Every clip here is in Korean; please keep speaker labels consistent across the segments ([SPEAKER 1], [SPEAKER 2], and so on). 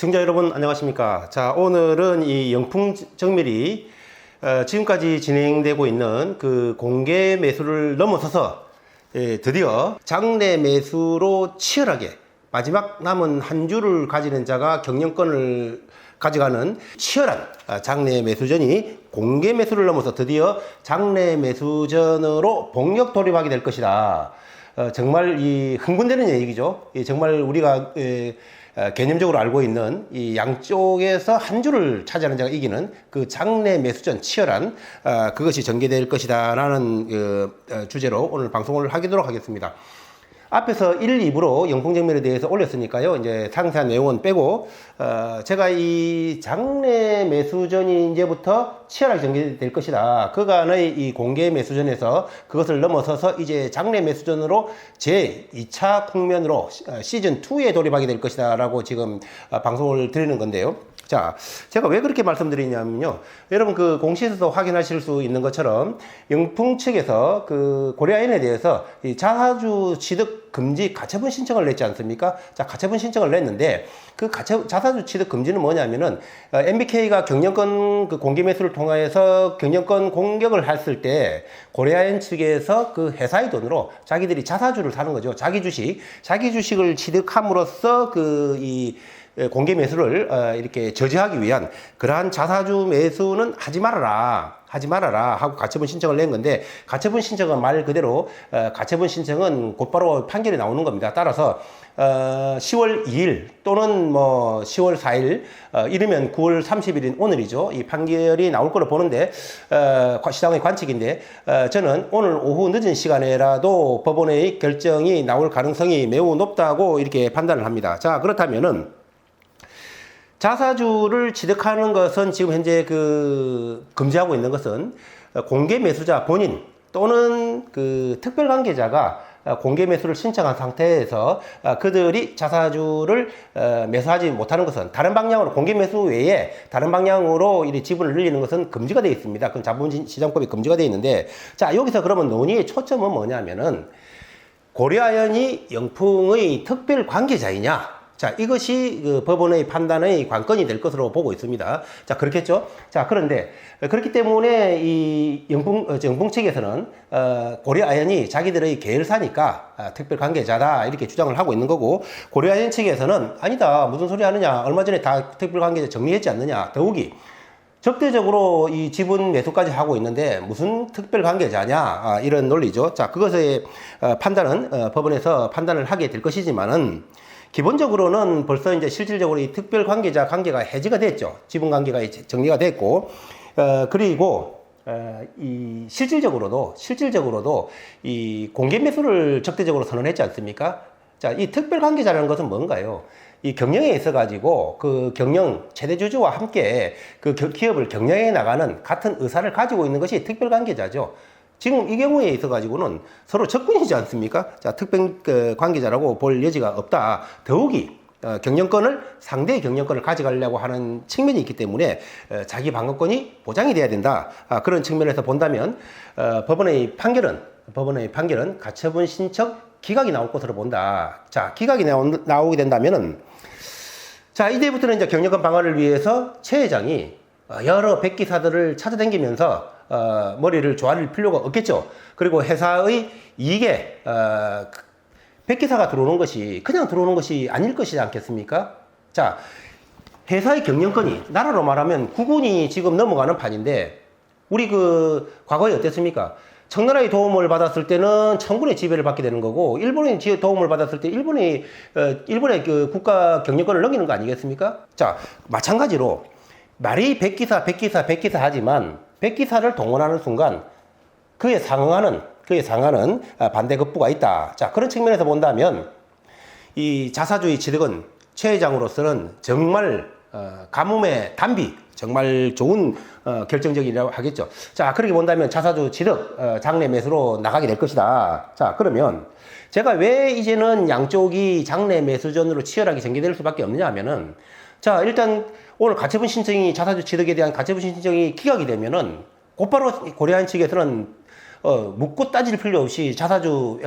[SPEAKER 1] 시청자 여러분 안녕하십니까. 자, 오늘은 이 영풍 정밀이 지금까지 진행되고 있는 그 공개 매수를 넘어서서 드디어 장내 매수로 치열하게 마지막 남은 한 주를 가지는 자가 경영권을 가져가는 치열한 장내 매수전이 공개 매수를 넘어서 드디어 장내 매수전으로 본격 돌입하게 될 것이다. 정말 이 흥분되는 얘기죠. 정말 우리가 개념적으로 알고 있는 이 양쪽에서 한 줄을 차지하는 자가 이기는 그 장내 매수전 치열한 그것이 전개될 것이다라는 주제로 오늘 방송을 하도록 하겠습니다. 앞에서 1, 2부로 영풍정밀에 대해서 올렸으니까요. 이제 상세한 내용은 빼고 제가 이 장내 매수전이 이제부터 치열하게 전개될 것이다. 그간의 이 공개 매수전에서 그것을 넘어서서 이제 장내 매수전으로 제 2차 국면으로 시즌 2에 돌입하게 될 것이다 라고 지금 방송을 드리는 건데요. 자, 제가 왜 그렇게 말씀드리냐면요. 여러분 그 공시에서도 확인하실 수 있는 것처럼 영풍 측에서 그 고려아연에 대해서 이 자사주 취득 금지 가처분 신청을 냈지 않습니까? 자, 가처분 신청을 냈는데 그 자사주 취득 금지는 뭐냐면은 MBK가 경영권 그 공개 매수를 통해서 경영권 공격을 했을 때 고려아연 측에서 그 회사의 돈으로 자기들이 자사주를 사는 거죠. 자기 주식을 취득함으로써 공개 매수를 이렇게 저지하기 위한 그러한 자사주 매수는 하지 말아라 하고 가처분 신청을 낸 건데, 가처분 신청은 말 그대로 가처분 신청은 곧바로 판결이 나오는 겁니다. 따라서 10월 2일 또는 뭐 10월 4일 이르면 9월 30일인 오늘이죠. 이 판결이 나올 거로 보는데 시장의 관측인데 저는 오늘 오후 늦은 시간에라도 법원의 결정이 나올 가능성이 매우 높다고 이렇게 판단을 합니다. 자, 그렇다면은 자사주를 취득하는 것은 지금 현재 금지하고 있는 것은 공개 매수자 본인 또는 그 특별 관계자가 공개 매수를 신청한 상태에서 그들이 자사주를 매수하지 못하는 것은 다른 방향으로 공개 매수 외에 다른 방향으로 이 지분을 늘리는 것은 금지가 되어 있습니다. 그건 자본시장법이 금지가 되어 있는데, 자, 여기서 그러면 논의의 초점은 뭐냐면은 고려아연이 영풍의 특별 관계자이냐? 자, 이것이 그 법원의 판단의 관건이 될 것으로 보고 있습니다. 자, 그렇겠죠? 자, 그런데 그렇기 때문에 이 영풍 측에서는 고려아연이 자기들의 계열사니까 특별 관계자다 이렇게 주장을 하고 있는 거고, 고려아연 측에서는 아니다, 무슨 소리 하느냐, 얼마 전에 다 특별 관계자 정리했지 않느냐, 더욱이 적대적으로 이 지분 매수까지 하고 있는데 무슨 특별 관계자냐, 이런 논리죠. 자, 그것의 판단은 법원에서 판단을 하게 될 것이지만은, 기본적으로는 벌써 이제 실질적으로 이 특별 관계자 관계가 해지가 됐죠. 지분 관계가 정리가 됐고, 그리고 이 실질적으로도 이 공개 매수를 적대적으로 선언했지 않습니까? 자, 이 특별 관계자라는 것은 뭔가요? 이 경영에 있어 가지고 그 경영 최대 주주와 함께 그 기업을 경영해 나가는 같은 의사를 가지고 있는 것이 특별 관계자죠. 지금 이 경우에 있어 가지고는 서로 적군이지 않습니까? 자, 특별 관계자라고 볼 여지가 없다. 더욱이 상대의 경영권을 가져가려고 하는 측면이 있기 때문에 자기 방어권이 보장이 돼야 된다. 그런 측면에서 본다면 법원의 판결은 가처분 신청 기각이 나올 것으로 본다. 자, 기각이 나오게 된다면은, 자, 이제부터는 이제 경영권 방어를 위해서 최 회장이 여러 백기사들을 찾아다니면서 머리를 조아릴 필요가 없겠죠. 그리고 회사의 이익에 백기사가 들어오는 것이 그냥 들어오는 것이 아닐 것이지 않겠습니까? 자, 회사의 경영권이 나라로 말하면 국군이 지금 넘어가는 판인데, 우리 과거에 어땠습니까? 청나라의 도움을 받았을 때는 청군의 지배를 받게 되는 거고, 일본의 도움을 받았을 때 일본의 그 국가 경영권을 넘기는 거 아니겠습니까? 자, 마찬가지로 말이 백기사 하지만 백기사를 동원하는 순간 그에 상응하는 반대급부가 있다. 자, 그런 측면에서 본다면 이 자사주의 취득은 최 회장으로서는 정말 가뭄의 단비, 정말 좋은 결정적이라고 하겠죠. 자, 그렇게 본다면 자사주 취득 장내 매수로 나가게 될 것이다. 자, 그러면 제가 왜 이제는 양쪽이 장내 매수전으로 치열하게 전개될 수밖에 없느냐 하면은, 자, 일단 오늘 가처분 신청이 자사주 취득에 대한 가처분 신청이 기각이 되면은 곧바로 고려아연 측에서는 묻고 따질 필요 없이 자사주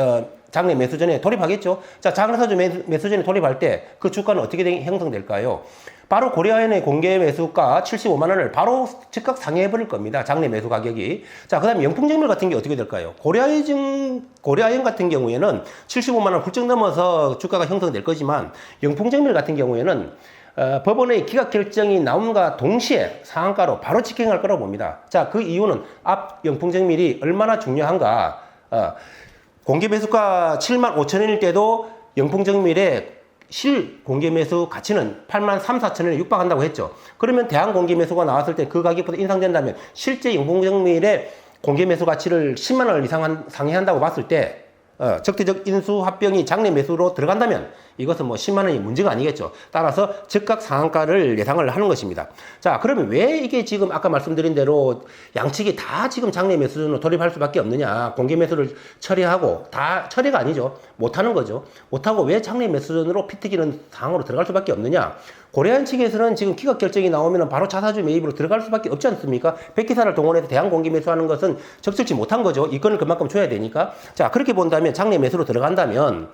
[SPEAKER 1] 장내 매수전에 돌입하겠죠. 자, 자사주 매수전에 돌입할 때 그 주가는 어떻게 형성될까요? 바로 고려아연의 공개 매수가 75만 원을 바로 즉각 상회해 버릴 겁니다. 장내 매수 가격이. 자, 그다음에 영풍정밀 같은 게 어떻게 될까요? 고려아연 같은 경우에는 75만 원 훌쩍 넘어서 주가가 형성될 거지만 영풍정밀 같은 경우에는 법원의 기각 결정이 나옴과 동시에 상한가로 바로 직행할 거라고 봅니다. 자, 그 이유는 앞 영풍정밀이 얼마나 중요한가. 공개 매수가 7만 5천 원일 때도 영풍정밀의 실 공개 매수 가치는 8만 3, 4천 원에 육박한다고 했죠. 그러면 대한 공개 매수가 나왔을 때 그 가격보다 인상된다면 실제 영풍정밀의 공개 매수 가치를 10만 원 이상 상회한다고 봤을 때 적대적 인수 합병이 장내 매수로 들어간다면 이것은 뭐 10만 원이 문제가 아니겠죠. 따라서 즉각 상한가를 예상을 하는 것입니다. 자, 그러면 왜 이게 지금 아까 말씀드린 대로 양측이 다 지금 장내 매수로 돌입할 수밖에 없느냐. 공개 매수를 처리하고 다 처리가 아니죠. 못하는 거죠. 못하고 왜 장내 매수전으로 피 튀기는 상황으로 들어갈 수밖에 없느냐. 고려아연 측에서는 지금 기각 결정이 나오면 바로 자사주 매입으로 들어갈 수밖에 없지 않습니까? 백기사를 동원해서 대한 공개 매수하는 것은 적절치 못한 거죠. 이권을 그만큼 줘야 되니까. 자, 그렇게 본다면 장내 매수로 들어간다면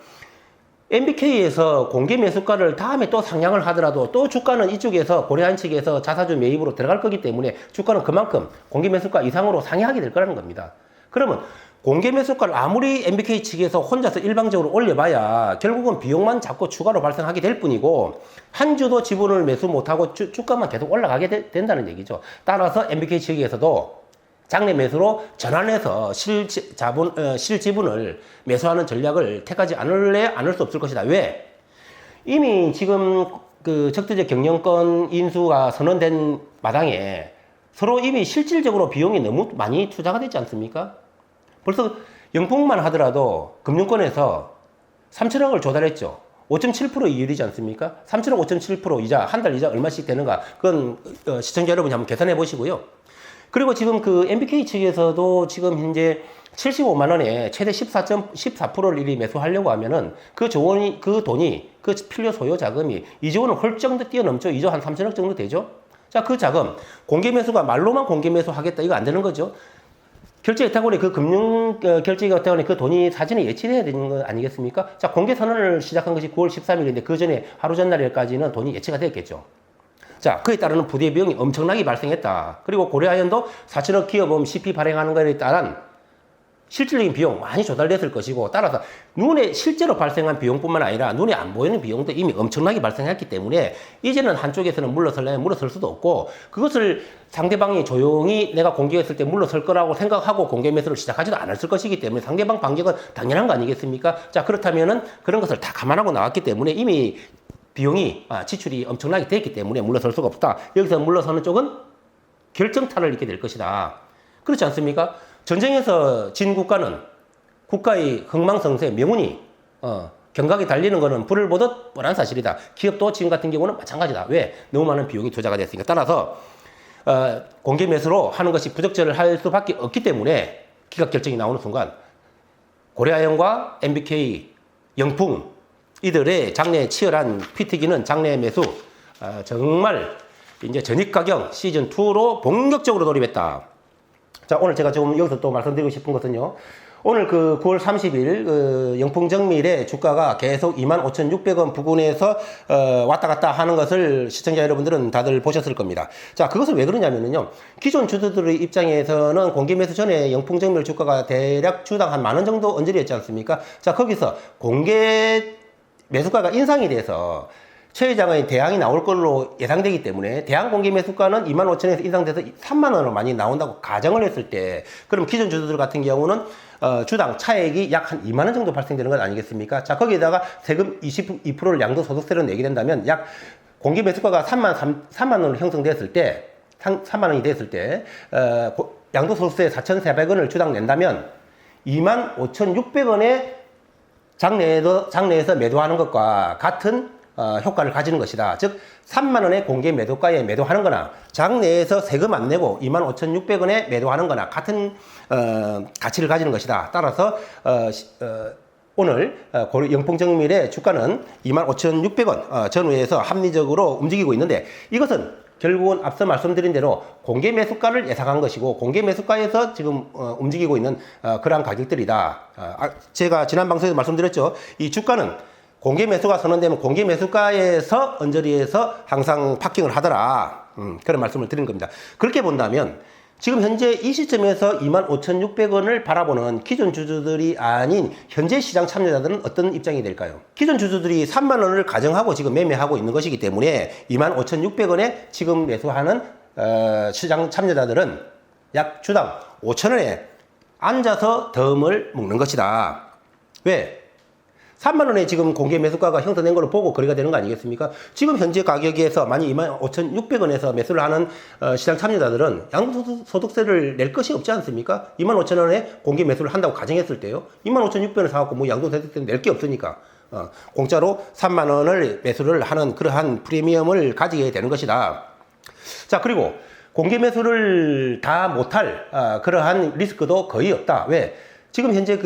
[SPEAKER 1] MBK에서 공개 매수가를 다음에 또 상향을 하더라도 또 주가는 이쪽에서 고려아연 측에서 자사주 매입으로 들어갈 거기 때문에 주가는 그만큼 공개 매수가 이상으로 상향하게 될 거라는 겁니다. 그러면 공개 매수가를 아무리 MBK 측에서 혼자서 일방적으로 올려봐야 결국은 비용만 자꾸 추가로 발생하게 될 뿐이고 한 주도 지분을 매수 못하고 주가만 계속 올라가게 된다는 얘기죠. 따라서 MBK 측에서도 장내 매수로 전환해서 실지분을 매수하는 전략을 택하지 않을 수 없을 것이다. 왜? 이미 지금 그 적대적 경영권 인수가 선언된 마당에 서로 이미 실질적으로 비용이 너무 많이 투자가 됐지 않습니까? 벌써 영풍만 하더라도 금융권에서 3천억을 조달했죠. 5.7% 이율이지 않습니까? 3천억 5.7% 이자, 한 달 이자 얼마씩 되는가? 그건 시청자 여러분이 한번 계산해 보시고요. 그리고 지금 그 MBK 측에서도 지금 현재 75만 원에 최대 14%를 이리 매수하려고 하면은 그 돈이 그 필요 소요 자금이 2조 원을 훌쩍 뛰어넘죠. 2조 한 3천억 정도 되죠. 자, 그 자금 공개 매수가 말로만 공개 매수하겠다 이거 안 되는 거죠. 결제예탁원이 그 금융 결제예탁원이 그 돈이 사전에 예치돼야 되는 거 아니겠습니까? 자, 공개 선언을 시작한 것이 9월 13일인데 그 전에 하루 전날까지는 돈이 예치가 됐겠죠. 자, 그에 따르는 부대 비용이 엄청나게 발생했다. 그리고 고려아연도 4천억 기업은 CP 발행하는 것에 따른 실질적인 비용 많이 조달됐을 것이고 따라서 눈에 실제로 발생한 비용뿐만 아니라 눈에 안 보이는 비용도 이미 엄청나게 발생했기 때문에 이제는 한쪽에서는 물러설려면 물러설 수도 없고 그것을 상대방이 조용히 내가 공개했을 때 물러설 거라고 생각하고 공개 매수를 시작하지도 않았을 것이기 때문에 상대방 반격은 당연한 거 아니겠습니까? 자, 그렇다면은 그런 것을 다 감안하고 나왔기 때문에 이미 비용이 지출이 엄청나게 됐기 때문에 물러설 수가 없다. 여기서 물러서는 쪽은 결정타를 입게 될 것이다. 그렇지 않습니까? 전쟁에서 진 국가는 국가의 흥망성쇠, 명운이 경각에 달리는 것은 불을 보듯 뻔한 사실이다. 기업도 지금 같은 경우는 마찬가지다. 왜? 너무 많은 비용이 투자가 됐으니까. 따라서 공개 매수로 하는 것이 부적절을 할 수밖에 없기 때문에 기각 결정이 나오는 순간 고려아연과 MBK, 영풍 이들의 장내 치열한 피 튀기는 장내 매수 정말 이제 전입가경 시즌2로 본격적으로 돌입했다. 자, 오늘 제가 좀 여기서 또 말씀드리고 싶은 것은요. 오늘 그 9월 30일 영풍정밀의 주가가 계속 25,600원 부근에서 왔다 갔다 하는 것을 시청자 여러분들은 다들 보셨을 겁니다. 자, 그것은 왜 그러냐면요. 기존 주주들의 입장에서는 공개 매수 전에 영풍정밀 주가가 대략 주당 한 10,000원 정도 언저리였지 않습니까? 자, 거기서 공개 매수가가 인상이 돼서 최 회장의 대항이 나올 걸로 예상되기 때문에 대항 공개 매수가는 25,000원에서 인상돼서 3만 원으로 많이 나온다고 가정을 했을 때 그럼 기존 주주들 같은 경우는 주당 차액이 약 한 2만 원 정도 발생되는 것 아니겠습니까? 자, 거기에다가 세금 22%를 양도소득세로 내게 된다면 약 공개 매수가가 3만 원으로 형성됐을 때 3만 원이 됐을 때 양도소득세 4,400원을 주당 낸다면 25,600원에 장내에서 매도하는 것과 같은 효과를 가지는 것이다. 즉 3만 원의 공개 매도가에 매도하는 거나 장내에서 세금 안 내고 25,600원에 매도하는 거나 같은 가치를 가지는 것이다. 따라서 오늘 영풍정밀의 주가는 25,600원 전후에서 합리적으로 움직이고 있는데 이것은 결국은 앞서 말씀드린 대로 공개 매수가를 예상한 것이고 공개 매수가에서 지금 움직이고 있는 그러한 가격들이다. 제가 지난 방송에서 말씀드렸죠. 이 주가는 공개 매수가 선언되면 공개 매수가에서 언저리에서 항상 파킹을 하더라. 그런 말씀을 드린 겁니다. 그렇게 본다면 지금 현재 이 시점에서 25,600원을 바라보는 기존 주주들이 아닌 현재 시장 참여자들은 어떤 입장이 될까요? 기존 주주들이 3만 원을 가정하고 지금 매매하고 있는 것이기 때문에 25,600원에 지금 매수하는 시장 참여자들은 약 주당 5,000원에 앉아서 덤을 먹는 것이다. 왜? 3만 원에 지금 공개 매수가가 형성된 걸 보고 거래가 되는 거 아니겠습니까? 지금 현재 가격에서 만약 25,600원에서 매수를 하는 시장 참여자들은 양도소득세를 낼 것이 없지 않습니까? 25,000원에 공개 매수를 한다고 가정했을 때요. 25,600원을 사갖고 뭐 양도소득세를 낼 게 없으니까 공짜로 3만 원을 매수를 하는 그러한 프리미엄을 가지게 되는 것이다. 자, 그리고 공개 매수를 다 못할 그러한 리스크도 거의 없다. 왜? 지금 현재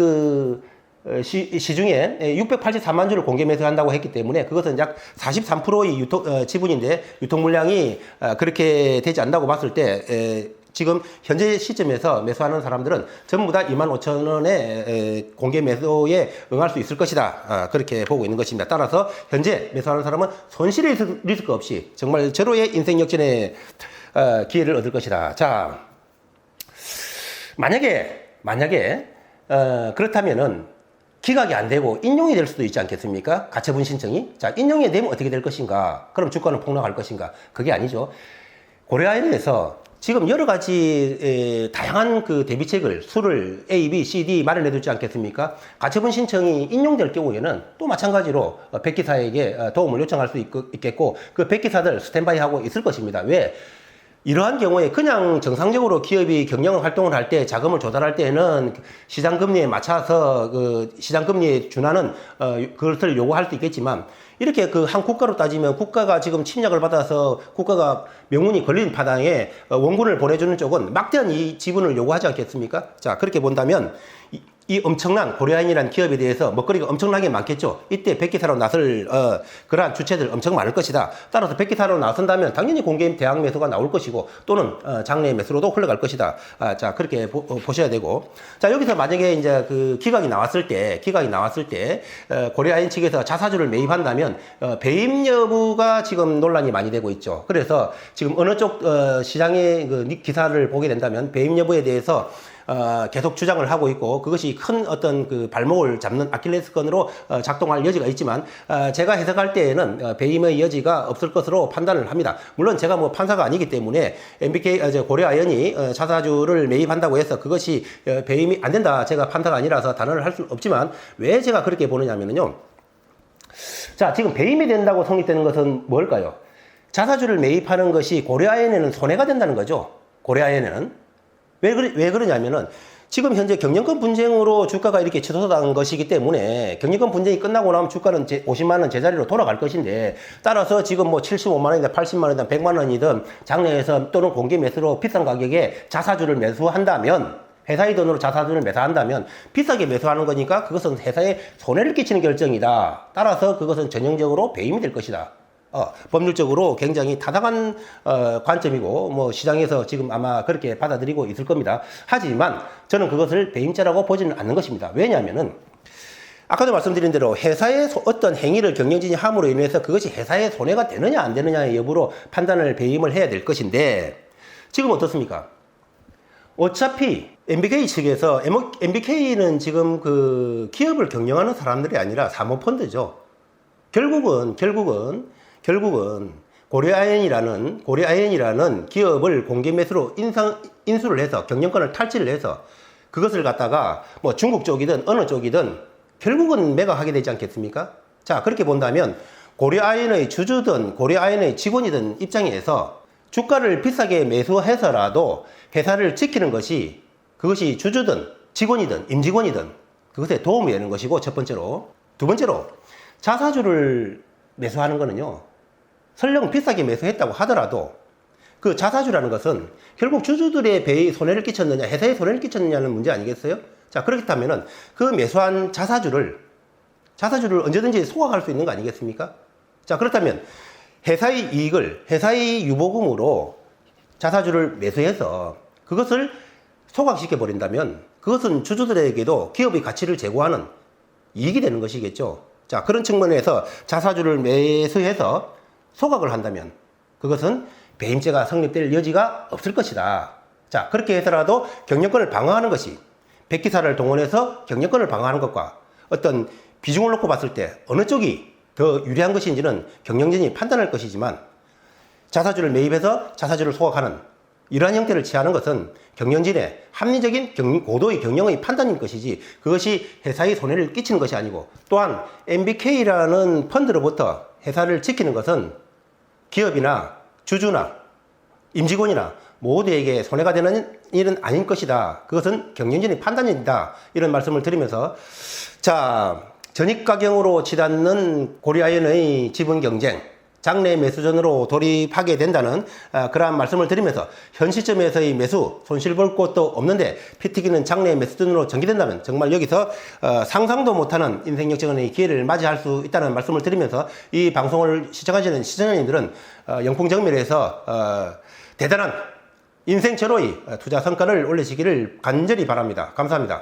[SPEAKER 1] 시중에 683만 주를 공개 매수한다고 했기 때문에 그것은 약 43%의 지분인데 유통 물량이 그렇게 되지 않는다고 봤을 때 지금 현재 시점에서 매수하는 사람들은 전부 다 25,000원의 공개 매수에 응할 수 있을 것이다. 그렇게 보고 있는 것입니다. 따라서 현재 매수하는 사람은 손실 리스크 없이 정말 제로의 인생 역전의 기회를 얻을 것이다. 자, 만약에 그렇다면은 기각이 안 되고 인용이 될 수도 있지 않겠습니까? 가처분 신청이. 자, 인용이 되면 어떻게 될 것인가? 그럼 주가는 폭락할 것인가? 그게 아니죠. 고려아연에서 지금 여러 가지 다양한 대비책을 수를 A, B, C, D 마련해 두지 않겠습니까? 가처분 신청이 인용될 경우에는 또 마찬가지로 백기사에게 도움을 요청할 수 있겠고 그 백기사들 스탠바이 하고 있을 것입니다. 왜? 이러한 경우에 그냥 정상적으로 기업이 경영 활동을 할 때 자금을 조달할 때는 시장금리에 맞춰서 시장금리에 준하는 그것을 요구할 수 있겠지만 이렇게 한 국가로 따지면 국가가 지금 침략을 받아서 국가가 명운이 걸린 파당에 원군을 보내주는 쪽은 막대한 이 지분을 요구하지 않겠습니까? 자, 그렇게 본다면 이 엄청난 고려아연이라는 기업에 대해서 먹거리가 엄청나게 많겠죠. 이때 백기사로 나설 그러한 주체들 엄청 많을 것이다. 따라서 백기사로 나선다면 당연히 공개 대항 매수가 나올 것이고 또는 장내 매수로도 흘러갈 것이다. 자, 그렇게 보셔야 되고, 자, 여기서 만약에 이제 기각이 나왔을 때 고려아연 측에서 자사주를 매입한다면 배임 여부가 지금 논란이 많이 되고 있죠. 그래서 지금 어느 쪽 시장의 기사를 보게 된다면 배임 여부에 대해서 계속 주장을 하고 있고 그것이 큰 어떤 발목을 잡는 아킬레스건으로 작동할 여지가 있지만 제가 해석할 때에는 배임의 여지가 없을 것으로 판단을 합니다. 물론 제가 뭐 판사가 아니기 때문에 고려아연이 자사주를 매입한다고 해서 그것이 배임이 안 된다. 제가 판사가 아니라서 단언을 할 수는 없지만 왜 제가 그렇게 보느냐면요. 자, 지금 배임이 된다고 성립되는 것은 뭘까요? 자사주를 매입하는 것이 고려아연에는 손해가 된다는 거죠. 고려아연에는. 왜 그러냐면은 지금 현재 경영권 분쟁으로 주가가 이렇게 취소된 것이기 때문에 경영권 분쟁이 끝나고 나면 주가는 50만 원 제자리로 돌아갈 것인데 따라서 지금 뭐 75만 원이든 80만 원이든 100만 원이든 장내에서 또는 공개 매수로 비싼 가격에 자사주를 매수한다면 회사의 돈으로 자사주를 매수한다면 비싸게 매수하는 거니까 그것은 회사에 손해를 끼치는 결정이다. 따라서 그것은 전형적으로 배임이 될 것이다. 법률적으로 굉장히 타당한 관점이고 뭐 시장에서 지금 아마 그렇게 받아들이고 있을 겁니다. 하지만 저는 그것을 배임죄라고 보지는 않는 것입니다. 왜냐하면은 아까도 말씀드린 대로 회사의 어떤 행위를 경영진이 함으로 인해서 그것이 회사의 손해가 되느냐 안 되느냐의 여부로 판단을 배임을 해야 될 것인데 지금 어떻습니까? 어차피 MBK 측에서 MBK는 지금 기업을 경영하는 사람들이 아니라 사모펀드죠. 결국은 고려아연이라는 기업을 공개 매수로 인수를 해서 경영권을 탈취를 해서 그것을 갖다가 뭐 중국 쪽이든 어느 쪽이든 결국은 매각하게 되지 않겠습니까? 자, 그렇게 본다면 고려아연의 주주든 고려아연의 직원이든 입장에서 주가를 비싸게 매수해서라도 회사를 지키는 것이 그것이 주주든 직원이든 임직원이든 그것에 도움이 되는 것이고 첫 번째로. 두 번째로 자사주를 매수하는 거는요. 설령 비싸게 매수했다고 하더라도 그 자사주라는 것은 결국 주주들의 배에 손해를 끼쳤느냐 회사에 손해를 끼쳤느냐는 문제 아니겠어요? 자, 그렇다면은 그 매수한 자사주를 언제든지 소각할 수 있는 거 아니겠습니까? 자, 그렇다면 회사의 이익을 회사의 유보금으로 자사주를 매수해서 그것을 소각시켜 버린다면 그것은 주주들에게도 기업의 가치를 제고하는 이익이 되는 것이겠죠. 자, 그런 측면에서 자사주를 매수해서 소각을 한다면 그것은 배임죄가 성립될 여지가 없을 것이다. 자, 그렇게 해서라도 경영권을 방어하는 것이 백기사를 동원해서 경영권을 방어하는 것과 어떤 비중을 놓고 봤을 때 어느 쪽이 더 유리한 것인지는 경영진이 판단할 것이지만 자사주를 매입해서 자사주를 소각하는 이러한 형태를 취하는 것은 경영진의 합리적인 고도의 경영의 판단인 것이지 그것이 회사의 손해를 끼치는 것이 아니고 또한 MBK라는 펀드로부터 회사를 지키는 것은 기업이나 주주나 임직원이나 모두에게 손해가 되는 일은 아닌 것이다. 그것은 경영진의 판단이다. 이런 말씀을 드리면서 자, 전입가경으로 치닫는 고려아연의 지분 경쟁 장내 매수전으로 돌입하게 된다는 그러한 말씀을 드리면서 현 시점에서의 매수 손실 볼 곳도 없는데 피튀기는 장내 매수전으로 전개된다면 정말 여기서 상상도 못하는 인생 역전의 기회를 맞이할 수 있다는 말씀을 드리면서 이 방송을 시청하시는 시청자님들은 영풍정밀에서 대단한 인생 절호의 투자 성과를 올리시기를 간절히 바랍니다. 감사합니다.